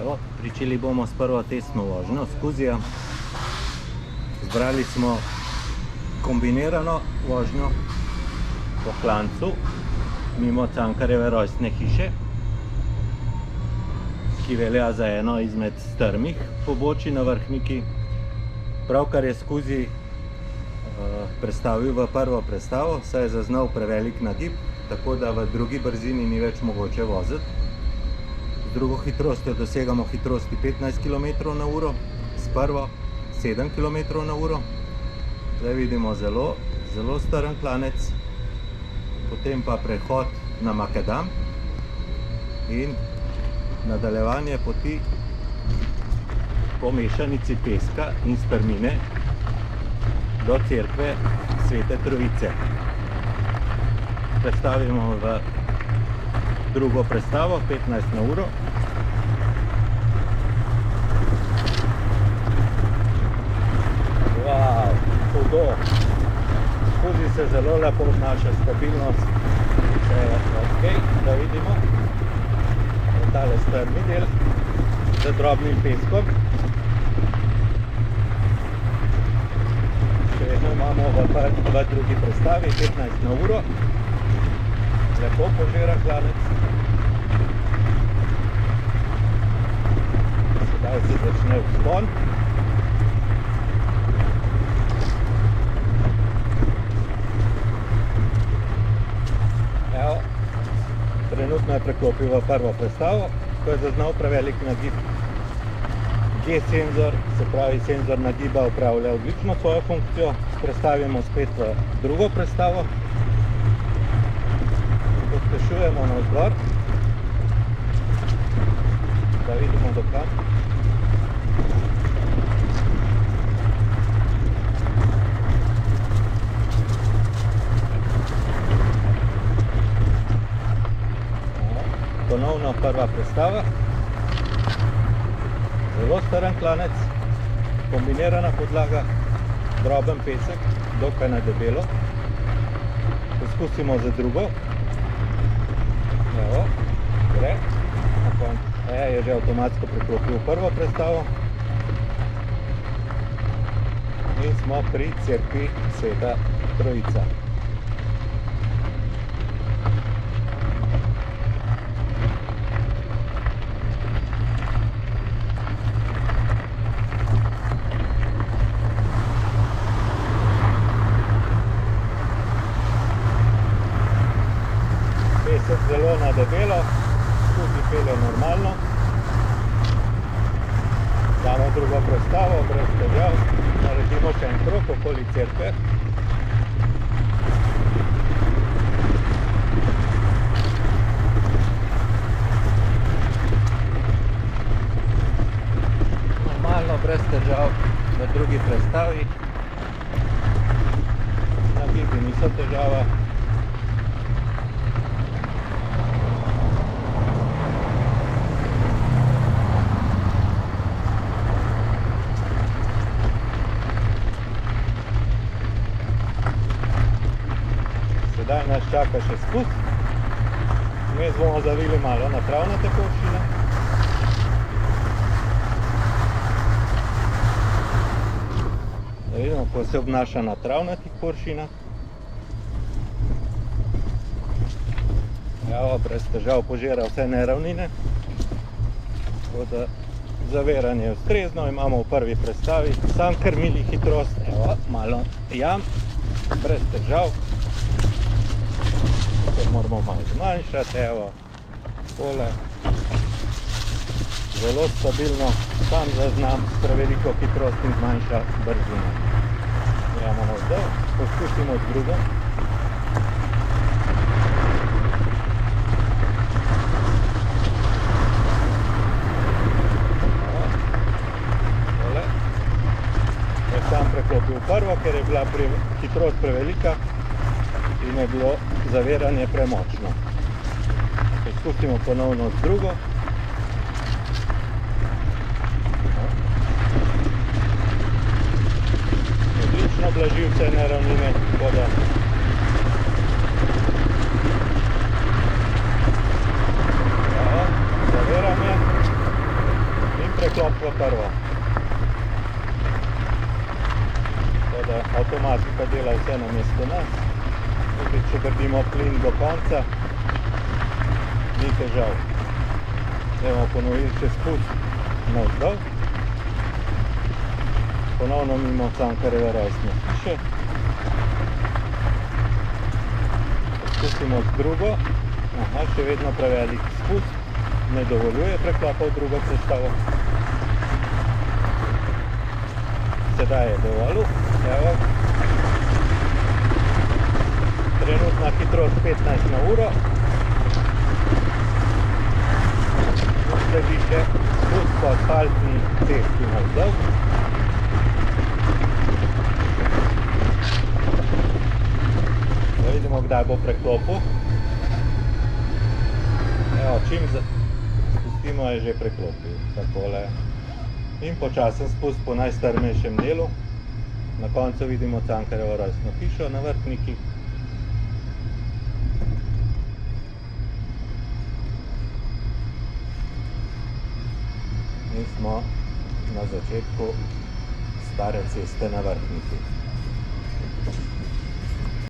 Evo, pričeli bomo s prvo testno vožnjo Scuzija. Zbrali smo kombinirano vožnjo po klancu mimo Cankarjeve rojstne hiše, ki velja za eno izmed strmih pobočij na Vrhniki. Pravkar je Scuzi prestavil v prvo prestavo, saj je zaznal prevelik nagib, tako da v drugi brzini ni več mogoče voziti. Z drugo hitrostjo dosegamo hitrosti 15 km/h, s prvo 7 km/h. Zdaj vidimo zelo strm klanec, potem pa prehod na makadam in nadaljevanje poti po mešanici peska in strmine do cerkve Svete Trojice. Prestavimo v drugo prestavo, 15 h. Wow, hudo! Scuzi se zelo lepo obnaša, stabilnost, vse je ok, da vidimo. Tale strmi del z drobnim peskom. Še vedno imamo v drugi prestavi, 15 h. Lepo požira klanec. Sedaj se začne vzpon. Evo, trenutno je preklopil v prvo prestavo, ko je zaznal prevelik nagib. G-senzor, se pravi senzor nagiba, upravlja odlično svojo funkcijo. Prestavimo spet v drugo prestavo. Pospešujemo navzgor, da vidimo do kam. Ponovno prva prestava. Zelo strm klanec, kombinirana podlaga, droben pesek, dokaj na debelo. Poskusimo za drugo. Evo, gre. Je že avtomatsko preklopil prvo prestavo. In smo pri cerkvi Sveta Trojica. Pesek zelo na debelo, Scuzi pelje normalno. Damo drugo prestavo, brez težav. Naredimo še en krog okoli cerkve. Normalno, brez težav v drugi prestavi. Nagibi niso težava. Sedaj nas čaka še spust. Vmes bomo zavili malo na travnate površine. Da vidimo, kako se obnaša na travnatih površinah. Evo, brez težav požira vse neravnine. Tako da zaviranje je ustrezno, imamo v prvi prestavi sam krmili hitrost. Evo, malo jam, brez težav. Moramo malo zmanjšati, evo, tole. Zelo stabilno, sam zaznam preveliko hitrost in zmanjša brzino. Gremo navzdol, poskusimo z drugo. Tole. Je sam preklopil prvo, ker je bila hitrost prevelika in je bilo zaviranje premočno. Poskusimo ponovno z drugo. Odlično blaži vse neravnine, tako da zaviranje. preklop v prvo. Tako da avtomatika dela vse namesto nas. Tudi če držimo plin do konca, ni težav. Bomo ponovili še spust navzdol. Ponovno mimo Cankarjeve rojstne hiše. Spustimo z drugo. Aha, še vedno prevelik spust. Ne dovoljuje preklopa v drugo sestavo. Sedaj je dovolil. Evo. Trenutna hitrost 15 na uro. Sledi še spust po asfaltni cesti navzdol. Vidimo, kdaj bo preklopil. Evo, čim spustimo, je že preklopil. Takole. In počasen spust po najstrmejšem delu. Na koncu vidimo Cankarjevo rojstno hišo na Vrhniki. In smo na začetku stare ceste na Vrhniki.